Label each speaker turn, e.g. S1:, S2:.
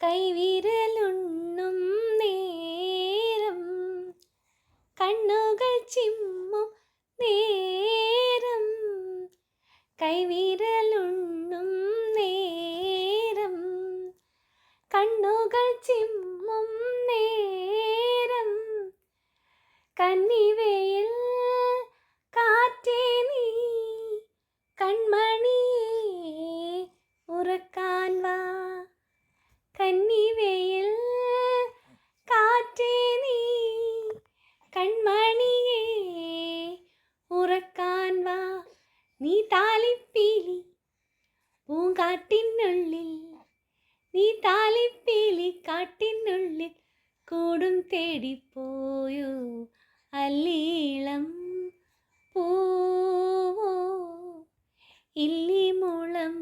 S1: കൈവിരലുണ്ണും നേരം കണ്ണുകൾ ചിമ്മും നേരം കൈവിരലുണ്ണും നേരം കണ്ണുകൾ ചിമ്മും നേരം കന്നിവയിൽ കാറ്റേ നീ കൺമണിയേ ഉറക്കാൻ വാ കന്നിവയിൽ കാറ്റേ നീ കൺമണിയേ ഉറക്കാൻ വാ നീ താലിപ്പീലി പൂങ്കാട്ടിനുള്ളിൽ നീ താലിപ്പീലി കാട്ടിനുള്ളിൽ കൂടും തേടിപ്പോയോ അല്ലീളം പൂവോ ഇല്ലിമുളം